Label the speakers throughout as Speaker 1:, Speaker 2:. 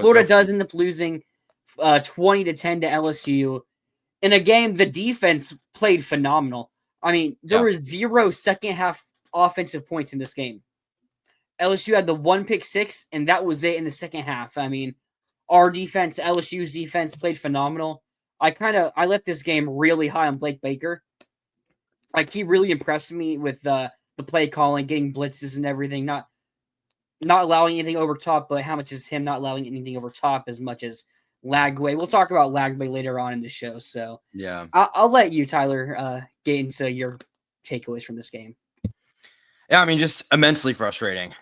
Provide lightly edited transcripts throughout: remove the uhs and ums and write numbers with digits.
Speaker 1: Florida does end up losing 20-10 to LSU. In a game, the defense played phenomenal. I mean, there was 0 second half offensive points in this game. LSU had the 1 pick six, and that was it in the second half. I mean, our defense, LSU's defense, played phenomenal. I left this game really high on Blake Baker. Like, he really impressed me with the play calling, getting blitzes and everything, not allowing anything over top, but how much is him not allowing anything over top as much as Lagway. We'll talk about Lagway later on in the show. So
Speaker 2: yeah,
Speaker 1: I'll let you, Tyler, get into your takeaways from this game.
Speaker 2: Yeah, I mean, just immensely frustrating.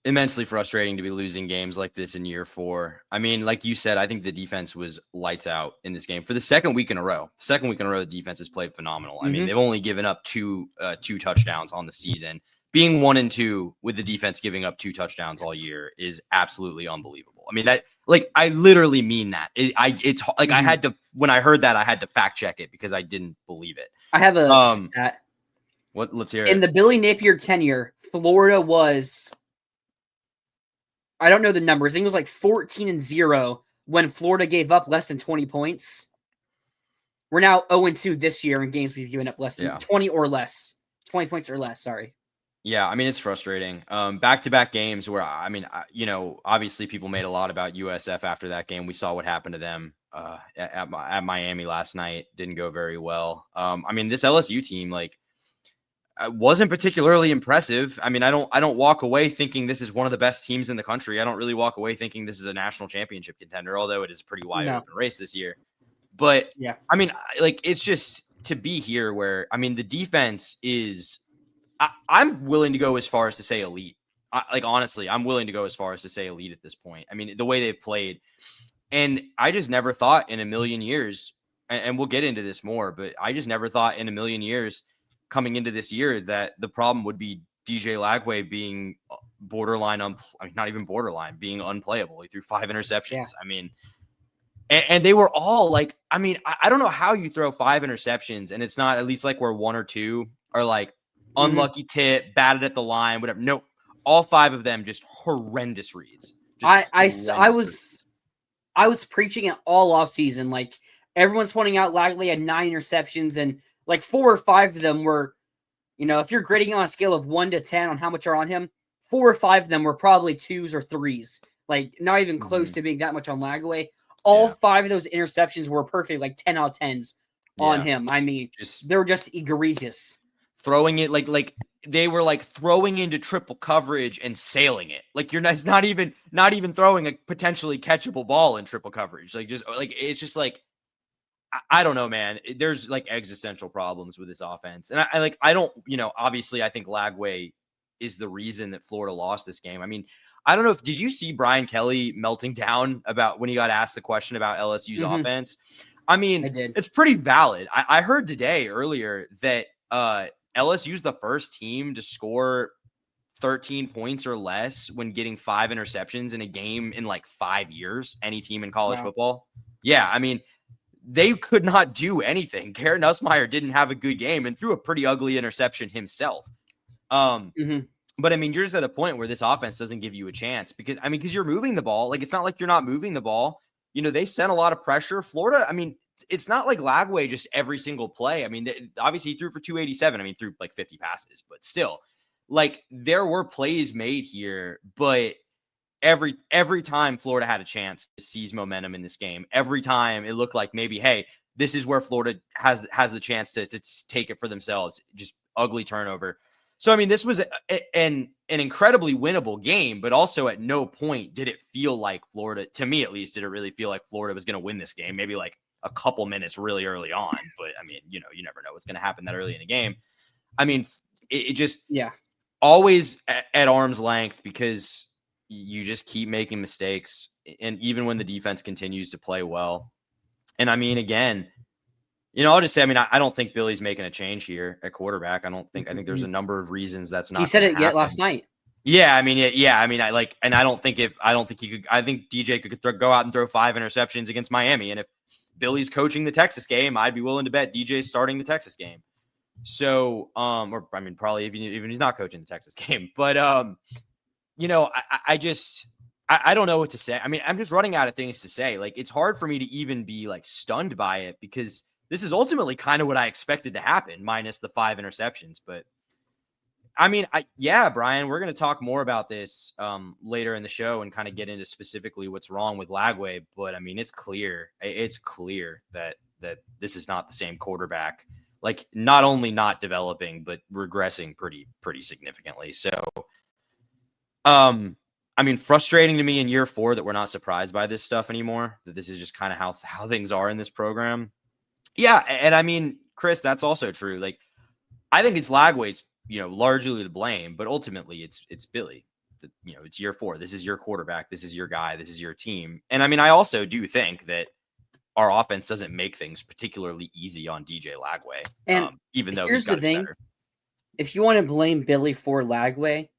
Speaker 2: Immensely frustrating to be losing games like this in year 4. I mean, like you said, I think the defense was lights out in this game for the second week in a row. The defense has played phenomenal. I mean, they've only given up two touchdowns on the season. Being 1-2 with the defense giving up 2 touchdowns all year is absolutely unbelievable. I mean, that, like, I literally mean that. It's like I had to, when I heard that, I had to fact check it because I didn't believe it.
Speaker 1: I have a stat.
Speaker 2: Let's hear
Speaker 1: it. In the Billy Napier tenure, Florida was, I don't know the numbers. I think it was like 14-0 when Florida gave up less than 20 points. We're now 0-2 this year in games we've given up less than 20 or less. 20 points or less, sorry.
Speaker 2: Yeah, I mean, it's frustrating. Back-to-back games where, I mean, obviously people made a lot about USF after that game. We saw what happened to them at Miami last night. Didn't go very well. I mean, this LSU team, like, wasn't particularly impressive. I mean, I don't walk away thinking this is one of the best teams in the country. I don't really walk away thinking this is a national championship contender, although it is a pretty wide open race this year. But yeah, I mean, like, it's just to be here where, I mean, the defense is, I'm willing to go as far as to say elite. Honestly, I'm willing to go as far as to say elite at this point. I mean, the way they've played, and I just never thought in a million years, and we'll get into this more, but I just never thought in a million years coming into this year that the problem would be DJ Lagway being borderline, not even borderline, being unplayable. He threw 5 interceptions. Yeah. I mean, and they were all like, I mean, I don't know how you throw 5 interceptions and it's not at least like where 1 or 2 are like unlucky tip, batted at the line, whatever. No, all 5 of them just horrendous reads.
Speaker 1: I was preaching it all off season. Like, everyone's pointing out Lagway had 9 interceptions, and like 4 or 5 of them were, you know, if you're grading on a scale of 1 to 10 on how much are on him, 4 or 5 of them were probably 2s or 3s. Like, not even close to being that much on Lagway. All 5 of those interceptions were perfect, like 10 out of 10s on him. I mean, they were just egregious.
Speaker 2: Throwing it like they were like throwing into triple coverage and sailing it. Like, it's not even throwing a potentially catchable ball in triple coverage. Like, just like, it's just like, I don't know, man. There's like existential problems with this offense. And I don't, you know, obviously I think Lagway is the reason that Florida lost this game. I mean, I don't know did you see Brian Kelly melting down about when he got asked the question about LSU's offense? I mean, it's pretty valid. I heard today earlier that LSU's the first team to score 13 points or less when getting 5 interceptions in a game in like 5 years, any team in college football. Yeah. I mean, they could not do anything. Garrett Nussmeier didn't have a good game and threw a pretty ugly interception himself. But I mean, you're just at a point where this offense doesn't give you a chance because you're moving the ball. Like, it's not like you're not moving the ball. You know, they sent a lot of pressure. Florida, I mean, it's not like Lagway just every single play. I mean, obviously he threw for 287. I mean, threw like 50 passes, but still, like, there were plays made here, but every time Florida had a chance to seize momentum in this game, every time it looked like maybe, hey, this is where Florida has the chance to take it for themselves. Just ugly turnover. So, I mean, this was an incredibly winnable game, but also at no point did it feel like Florida, to me at least, did it really feel like Florida was going to win this game. Maybe like a couple minutes really early on, but I mean, you know, you never know what's going to happen that early in a game. I mean, it just always at arm's length because you just keep making mistakes. And even when the defense continues to play well. And I mean, again, you know, I'll just say, I mean, I don't think Billy's making a change here at quarterback. I think there's a number of reasons that's not.
Speaker 1: He said it yet last night.
Speaker 2: Yeah. I mean, I mean, I don't think he could, I think DJ could go out and throw 5 interceptions against Miami. And if Billy's coaching the Texas game, I'd be willing to bet DJ's starting the Texas game. So, or I mean, probably even he's not coaching the Texas game, but, you know, I don't know what to say. I mean, I'm just running out of things to say. Like, it's hard for me to even be like stunned by it because this is ultimately kind of what I expected to happen, minus the 5 interceptions. But I mean, Brian, we're going to talk more about this later in the show and kind of get into specifically what's wrong with Lagway. But I mean, it's clear that this is not the same quarterback. Like, not only not developing, but regressing pretty significantly. So, I mean, frustrating to me in year 4 that we're not surprised by this stuff anymore, that this is just kind of how things are in this program. Yeah. And I mean, Chris, that's also true. Like, I think it's Lagway's, largely to blame, but ultimately it's Billy. It's year 4. This is your quarterback. This is your guy. This is your team. And I mean, I also do think that our offense doesn't make things particularly easy on DJ Lagway.
Speaker 1: And
Speaker 2: even though
Speaker 1: here's
Speaker 2: he's got
Speaker 1: the thing.
Speaker 2: better.
Speaker 1: If you want to blame Billy for Lagway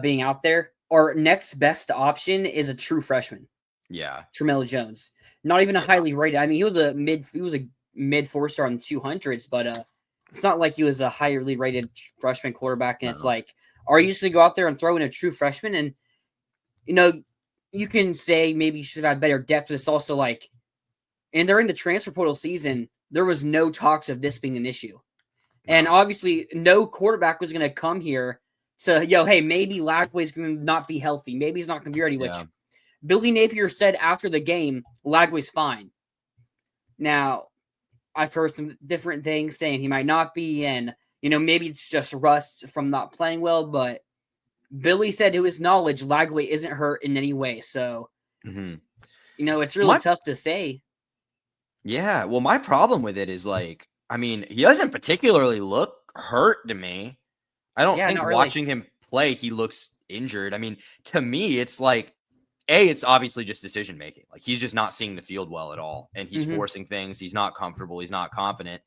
Speaker 1: being out there, our next best option is a true freshman.
Speaker 2: Yeah.
Speaker 1: Tramel Jones. Not even a highly rated. I mean, he was a mid 4-star on the 200s, but it's not like he was a highly rated freshman quarterback. And it's like, are you just going to go out there and throw in a true freshman? And, you can say maybe you should have had better depth, but it's also like, and during the transfer portal season, there was no talks of this being an issue. And obviously, no quarterback was going to come here to, hey, maybe Lagway's going to not be healthy. Maybe he's not going to be ready, which Billy Napier said after the game, Lagway's fine. Now, I've heard some different things saying he might not be, and, maybe it's just rust from not playing well, but Billy said to his knowledge, Lagway isn't hurt in any way. So, it's really tough to say.
Speaker 2: Yeah. Well, my problem with it is like, I mean, he doesn't particularly look hurt to me. I don't think watching him play, he looks injured. I mean, to me, it's like, it's obviously just decision making. Like, he's just not seeing the field well at all. And he's forcing things. He's not comfortable. He's not confident.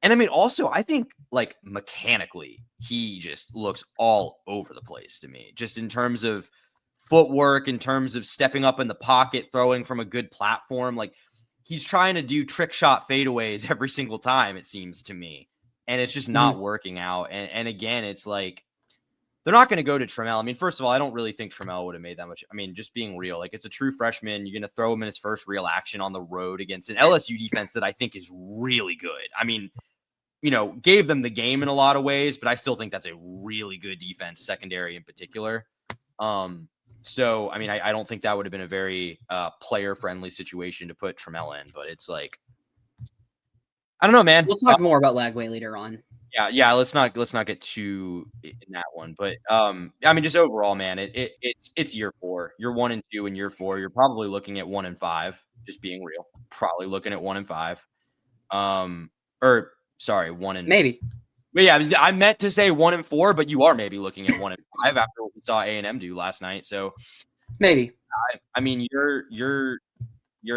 Speaker 2: And I mean, also, I think like mechanically, he just looks all over the place to me, just in terms of footwork, in terms of stepping up in the pocket, throwing from a good platform. Like, he's trying to do trick shot fadeaways every single time, it seems to me. And it's just not working out. And again, it's like, they're not going to go to Tramel. I mean, first of all, I don't really think Tramel would have made that much. I mean, just being real, like, it's a true freshman. You're going to throw him in his first real action on the road against an LSU defense that I think is really good. I mean, gave them the game in a lot of ways, but I still think that's a really good defense, secondary in particular. So, I mean, I don't think that would have been a very player-friendly situation to put Tramel in, but it's like, I don't know, man.
Speaker 1: We'll talk more about Lagway later on.
Speaker 2: Yeah. Let's not get too in that one, but I mean, just overall, man, it's year 4. You're 1-2 in year 4. You're probably looking at 1-5. Just being real, probably looking at 1-5. Or sorry, 1 and
Speaker 1: maybe.
Speaker 2: But yeah, I meant to say 1-4, but you are maybe looking at 1-5 after what we saw A&M do last night. So
Speaker 1: maybe.
Speaker 2: I mean, you're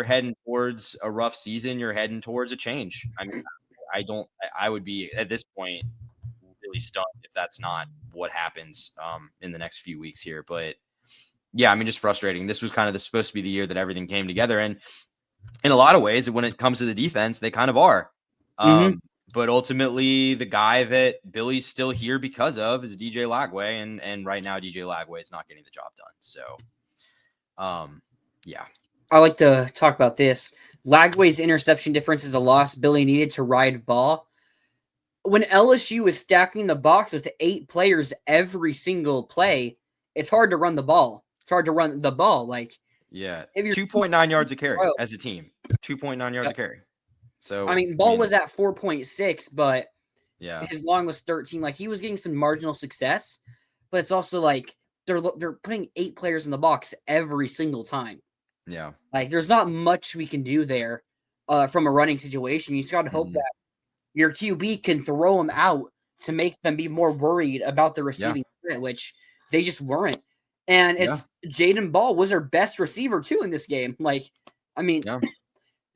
Speaker 2: heading towards a rough season. You're heading towards a change. I mean, I would be at this point really stunned if that's not what happens in the next few weeks here. But yeah, I mean, just frustrating. This was kind of supposed to be the year that everything came together. And in a lot of ways, when it comes to the defense, they kind of are. But ultimately, the guy that Billy's still here because of is DJ Lagway. And right now, DJ Lagway is not getting the job done. So, yeah.
Speaker 1: I like to talk about this. Lagway's interception difference is a loss Billy needed to ride ball. When LSU is stacking the box with 8 players every single play, it's hard to run the ball. It's hard to run the ball. Like,
Speaker 2: yeah, 2.9 yards a carry as a team. 2.9 yards a carry. So
Speaker 1: I mean, Ball was at 4.6, but his long was 13. Like, he was getting some marginal success, but it's also like they're putting 8 players in the box every single time.
Speaker 2: Yeah,
Speaker 1: like there's not much we can do there from a running situation. You just got to hope that your QB can throw them out to make them be more worried about the receiving threat, which they just weren't. And it's Jaden Ball was our best receiver too in this game. Like, I mean,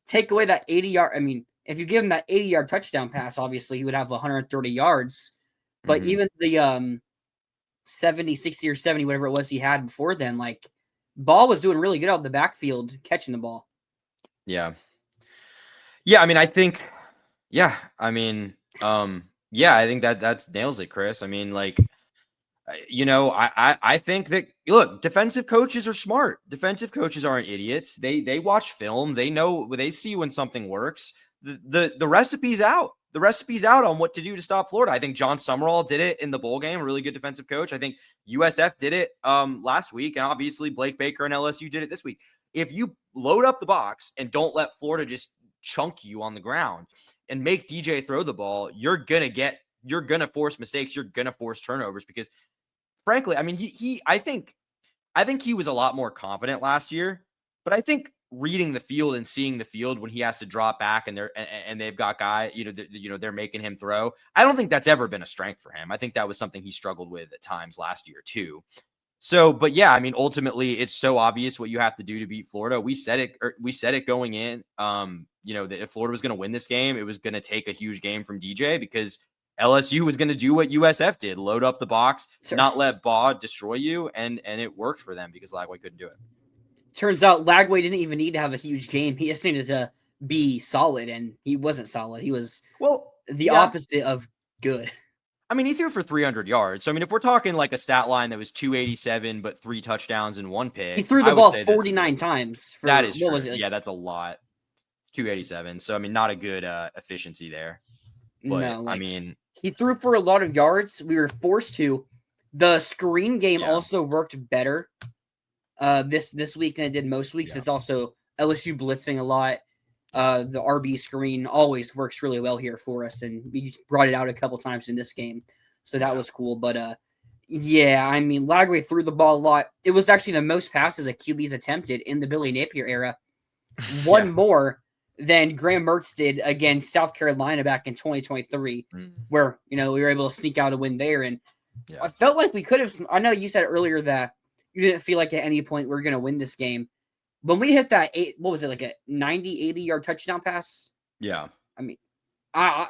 Speaker 1: take away that 80-yard. I mean, if you give him that 80-yard touchdown pass, obviously he would have 130 yards. But even the 70, 60, or 70, whatever it was he had before then, like, Ball was doing really good out of the backfield catching the ball.
Speaker 2: Yeah. Yeah, I mean, I think I think that nails it, Chris. I mean, like, I think that, look, defensive coaches are smart. Defensive coaches aren't idiots. They watch film. They know, they see when something works. The recipe's out. The recipe's out on what to do to stop Florida. I think John Summerall did it in the bowl game, a really good defensive coach. I think USF did it last week, and obviously Blake Baker and LSU did it this week. If you load up the box and don't let Florida just chunk you on the ground and make DJ throw the ball, you're going to force mistakes. You're going to force turnovers because, frankly, I mean, I think he was a lot more confident last year, but I think reading the field and seeing the field when he has to drop back and they've got they're making him throw. I don't think that's ever been a strength for him. I think that was something he struggled with at times last year too. So, but yeah, I mean, ultimately it's so obvious what you have to do to beat Florida. We said it going in, that if Florida was going to win this game, it was going to take a huge game from DJ because LSU was going to do what USF did, load up the box, not let Baugh destroy you. And it worked for them because Lagway couldn't do it.
Speaker 1: Turns out Lagway didn't even need to have a huge game. He just needed to be solid, and he wasn't solid. He was opposite of good.
Speaker 2: I mean, he threw for 300 yards. So, I mean, if we're talking like a stat line that was 287, but 3 touchdowns and 1 pick.
Speaker 1: He threw the ball 49 times.
Speaker 2: That is true. Yeah, that's a lot. 287. So, I mean, not a good efficiency there. But, no, I mean.
Speaker 1: He threw for a lot of yards. We were forced to. The screen game also worked better this week than it did most weeks. It's also LSU blitzing a lot. The RB screen always works really well here for us, and we brought it out a couple times in this game, so that was cool. But I mean, Lagway threw the ball a lot. It was actually the most passes a QB's attempted in the Billy Napier era. One more than Graham Mertz did against South Carolina back in 2023, where we were able to sneak out a win there. And I felt like we could have. I know you said earlier that you didn't feel like at any point we're going to win this game. When we hit that like a 90, 80-yard touchdown pass?
Speaker 2: Yeah.
Speaker 1: I mean, I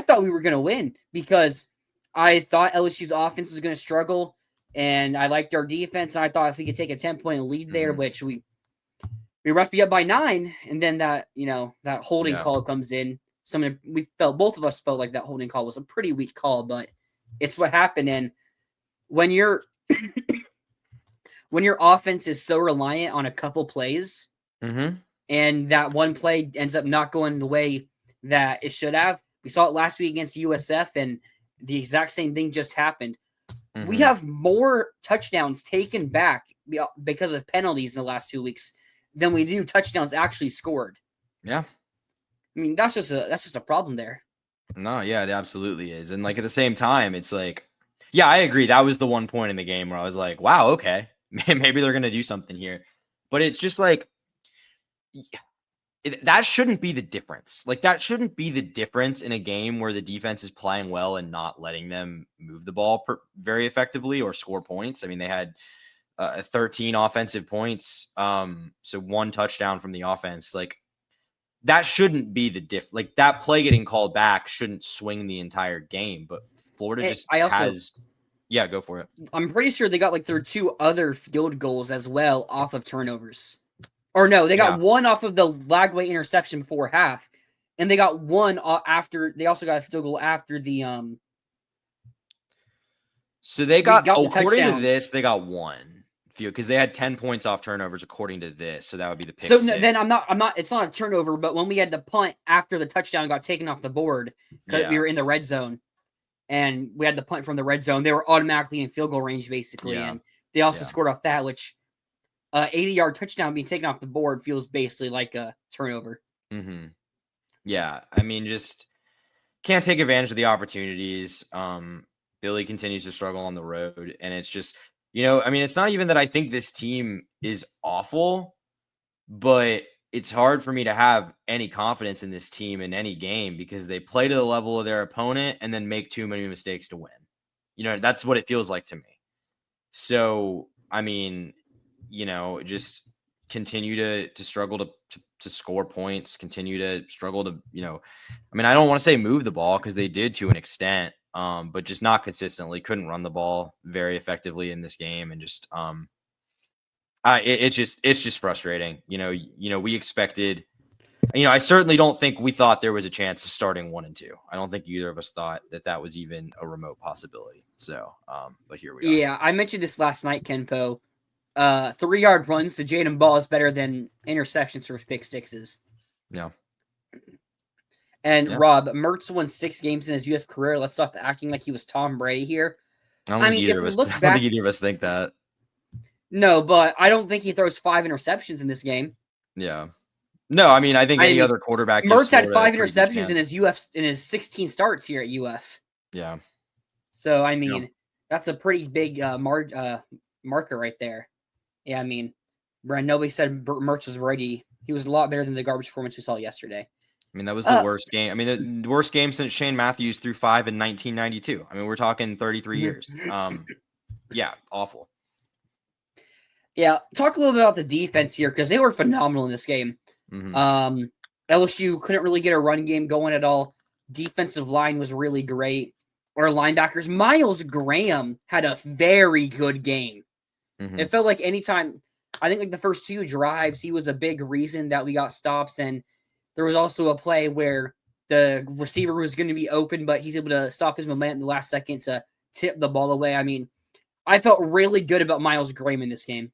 Speaker 1: thought we were going to win because I thought LSU's offense was going to struggle, and I liked our defense, and I thought if we could take a 10-point lead there, which we were up by 9, and then that holding call comes in. Both of us felt like that holding call was a pretty weak call, but it's what happened. And when you're when your offense is so reliant on a couple plays, and that one play ends up not going the way that it should have, we saw it last week against USF, and the exact same thing just happened. We have more touchdowns taken back because of penalties in the last 2 weeks than we do touchdowns actually scored.
Speaker 2: Yeah.
Speaker 1: I mean, that's just a problem there.
Speaker 2: No, yeah, it absolutely is. And like at the same time, it's like, yeah, I agree. That was the one point in the game where I was like, wow, okay, maybe they're going to do something here. But it's just like, that shouldn't be the difference. Like, that shouldn't be the difference in a game where the defense is playing well and not letting them move the ball very effectively or score points. I mean, they had 13 offensive points. So 1 touchdown from the offense. Like, that shouldn't be the like, that play getting called back shouldn't swing the entire game. But Florida just has. Yeah, go for it.
Speaker 1: I'm pretty sure they got like their 2 other field goals as well off of turnovers. Or no, they got 1 off of the Lagway interception before half, and they got 1 after. They also got a field goal after the
Speaker 2: So they got according to this, they got 1 field because they had 10 points off turnovers according to this. So that would be the pick.
Speaker 1: So then I'm not. It's not a turnover, but when we had the punt after the touchdown got taken off the board because we were in the red zone, and we had the punt from the red zone, they were automatically in field goal range basically, and they also scored off that, which. 80-yard touchdown being taken off the board feels basically like a turnover.
Speaker 2: Yeah, I mean, just can't take advantage of the opportunities. Billy continues to struggle on the road, and it's just, I mean, it's not even that I think this team is awful, but it's hard for me to have any confidence in this team in any game because they play to the level of their opponent and then make too many mistakes to win. That's what it feels like to me. So, I mean, just continue to struggle to score points, continue to struggle to, I mean, I don't want to say move the ball because they did to an extent, but just not consistently, couldn't run the ball very effectively in this game. And just, it's just frustrating. We expected I certainly don't think we thought there was a chance of starting 1 and 2. I don't think either of us thought that was even a remote possibility. So, but here we are.
Speaker 1: Yeah, I mentioned this last night, Kenpo. 3-yard runs to Jaden Ball is better than interceptions or pick sixes.
Speaker 2: Yeah.
Speaker 1: And Rob, Mertz won 6 games in his UF career. Let's stop acting like he was Tom Brady here.
Speaker 2: I don't think either of us think that.
Speaker 1: No, but I don't think he throws 5 interceptions in this game.
Speaker 2: Yeah. No, I mean, I think any other quarterback.
Speaker 1: Mertz had 5 interceptions in his 16 starts here at UF.
Speaker 2: Yeah.
Speaker 1: So I mean, that's a pretty big marker right there. Yeah, I mean, Brent, nobody said Mertz was ready. He was a lot better than the garbage performance we saw yesterday.
Speaker 2: I mean, that was the worst game. I mean, the worst game since Shane Matthews threw 5 in 1992. I mean, we're talking 33 years. Yeah, awful.
Speaker 1: Yeah, talk a little bit about the defense here because they were phenomenal in this game. LSU couldn't really get a run game going at all. Defensive line was really great. Our linebackers, Miles Graham had a very good game. It felt like anytime, I think like the first 2 drives, he was a big reason that we got stops. And there was also a play where the receiver was going to be open, but he's able to stop his momentum in the last second to tip the ball away. I mean, I felt really good about Miles Graham in this game.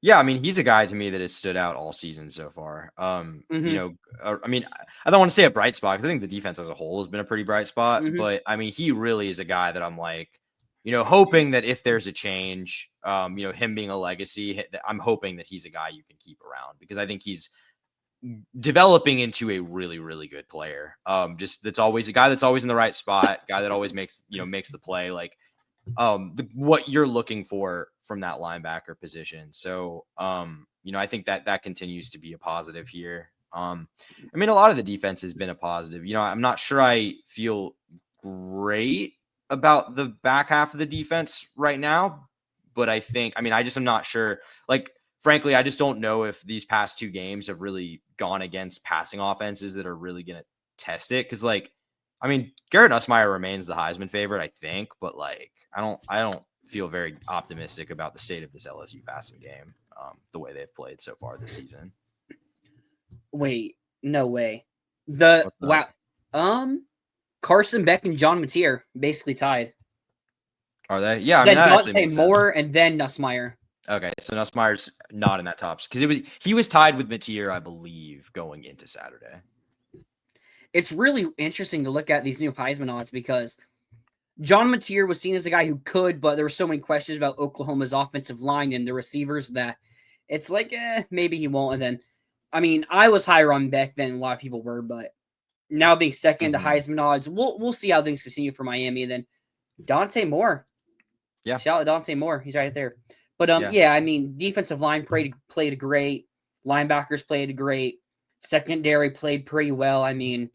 Speaker 2: Yeah, I mean, he's a guy to me that has stood out all season so far. I mean, I don't want to say a bright spot because I think the defense as a whole has been a pretty bright spot, but I mean, he really is a guy that I'm like, hoping that if there's a change, him being a legacy, I'm hoping that he's a guy you can keep around because I think he's developing into a really, really good player. Just that's always a guy that's always in the right spot, guy that always makes the play, like what you're looking for from that linebacker position. So, I think that continues to be a positive here. I mean, a lot of the defense has been a positive. I'm not sure I feel great about the back half of the defense right now, but I just am not sure. Like, frankly, I just don't know if these past 2 games have really gone against passing offenses that are really going to test it. Cause Garrett Nussmeier remains the Heisman favorite, I think, but like, I don't feel very optimistic about the state of this LSU passing game, the way they've played so far this season.
Speaker 1: Wait, no way. Carson Beck and John Mateer basically tied.
Speaker 2: Are they? Yeah,
Speaker 1: then Dante Moore and then Nussmeier.
Speaker 2: Okay, so Nussmeier's not in that top because he was tied with Mateer, I believe, going into Saturday.
Speaker 1: It's really interesting to look at these new Heisman odds because John Mateer was seen as a guy who could, but there were so many questions about Oklahoma's offensive line and the receivers that it's like, maybe he won't. And then, I mean, I was higher on Beck than a lot of people were, but now being second to Heisman odds, we'll see how things continue for Miami. And then Dante Moore.
Speaker 2: Yeah.
Speaker 1: Shout out Dante Moore. He's right there. But, I mean, defensive line played great. Linebackers played great. Secondary played pretty well. I mean,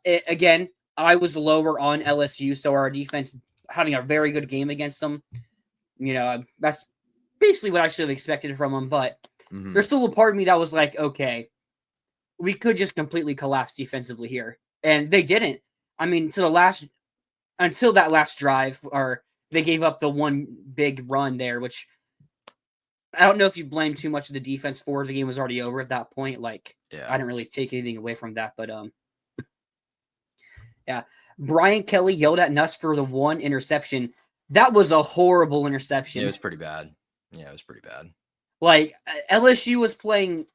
Speaker 1: again, I was lower on LSU, so our defense having a very good game against them. That's basically what I should have expected from them. But there's still a part of me that was like, okay, we could just completely collapse defensively here. And they didn't. I mean, until that last drive, or they gave up the one big run there, which I don't know if you blame too much of the defense for. The game was already over at that point. Like, I didn't really take anything away from that, but yeah. Brian Kelly yelled at Nuss for the 1 interception. That was a horrible interception.
Speaker 2: It was pretty bad. Yeah, it was pretty bad.
Speaker 1: Like, LSU was playing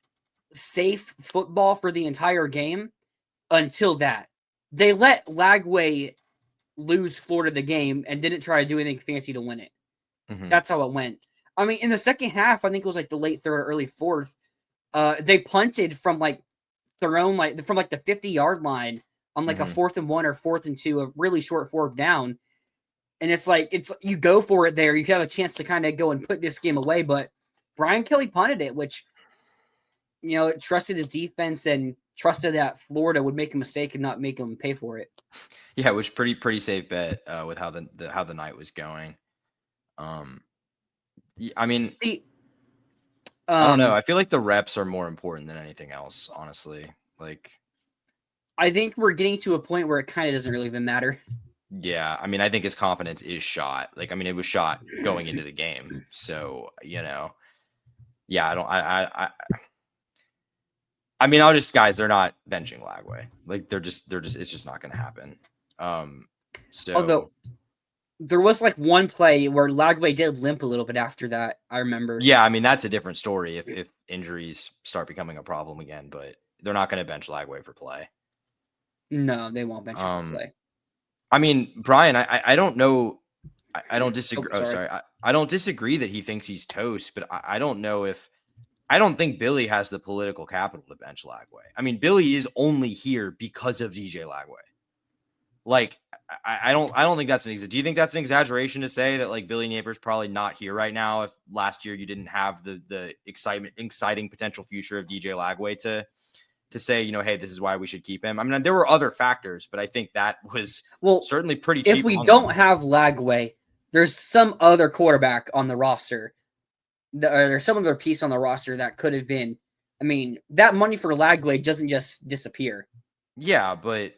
Speaker 1: safe football for the entire game until that. They let Lagway lose Florida the game and didn't try to do anything fancy to win it. That's how it went. I mean, in the second half, I think it was like the late third or early fourth, they punted from like their own, from the 50-yard line on like a 4th and 1 or 4th and 2, a really short 4th down. And it's you go for it there. You have a chance to kind of go and put this game away, but Brian Kelly punted it, which, it trusted his defense and trusted that Florida would make a mistake and not make them pay for it.
Speaker 2: Yeah, it was pretty safe bet with how the night was going. I mean, I don't know. I feel like the reps are more important than anything else, honestly. Like,
Speaker 1: I think we're getting to a point where it kind of doesn't really even matter.
Speaker 2: Yeah, I mean, I think his confidence is shot. Like, I mean, it was shot going into the game. So, yeah, I mean, guys, they're not benching Lagway. Like it's just not going to happen.
Speaker 1: Although there was like one play where Lagway did limp a little bit after that. I remember.
Speaker 2: Yeah, I mean that's a different story if injuries start becoming a problem again, but they're not going to bench Lagway for play.
Speaker 1: No, they won't bench him for play.
Speaker 2: I mean, Brian, I don't know. I don't disagree.
Speaker 1: Oh,
Speaker 2: sorry. I don't disagree that he thinks he's toast, but I don't know if I don't think Billy has the political capital to bench Lagway. I mean, Billy is only here because of DJ Lagway. Like, I don't think that's do you think that's an exaggeration to say that like Billy Naper's probably not here right now if last year you didn't have the exciting potential future of DJ Lagway to say, you know, hey, this is why we should keep him? I mean, there were other factors, but I think that was certainly pretty cheap.
Speaker 1: If we don't have Lagway, there's some other quarterback on the roster. There's some other piece on the roster that could have been. I mean, that money for Lagway doesn't just disappear.
Speaker 2: Yeah, but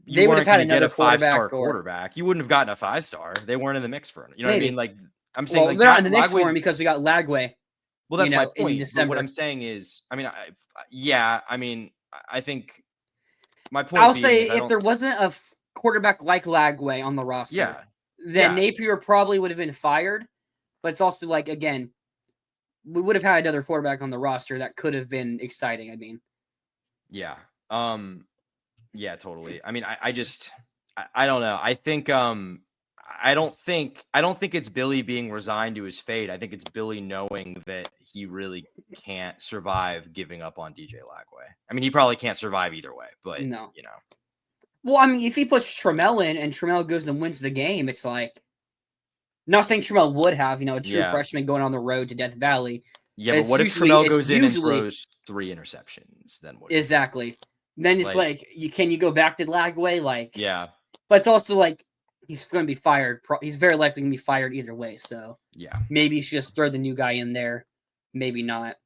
Speaker 1: they would have had another
Speaker 2: 5-star quarterback. You wouldn't have gotten a 5-star. They weren't in the mix for it. You know what I mean? Like I'm saying, like
Speaker 1: they're not in the mix for him because we got Lagway.
Speaker 2: Well, that's my point. But what I'm saying is, I mean, I think my point.
Speaker 1: I'll say if there wasn't a quarterback like Lagway on the roster, then Napier probably would have been fired. But it's also like, again, we would have had another quarterback on the roster that could have been exciting. I mean,
Speaker 2: yeah, totally. I mean, I don't know. I think, I don't think it's Billy being resigned to his fate. I think it's Billy knowing that he really can't survive giving up on DJ Lagway. I mean, he probably can't survive either way, but
Speaker 1: no.
Speaker 2: You know.
Speaker 1: Well, I mean, if he puts Trammell in and Trammell goes and wins the game, it's like, not saying Trammell would have, you know, a true freshman going on the road to Death Valley.
Speaker 2: Yeah, but what if Trammell goes in and throws 3 interceptions? Then what?
Speaker 1: Exactly. Then it's like can you go back to Lagway? Like,
Speaker 2: yeah.
Speaker 1: But it's also like he's going to be fired. He's very likely going to be fired either way. So
Speaker 2: yeah,
Speaker 1: maybe you should just throw the new guy in there. Maybe not.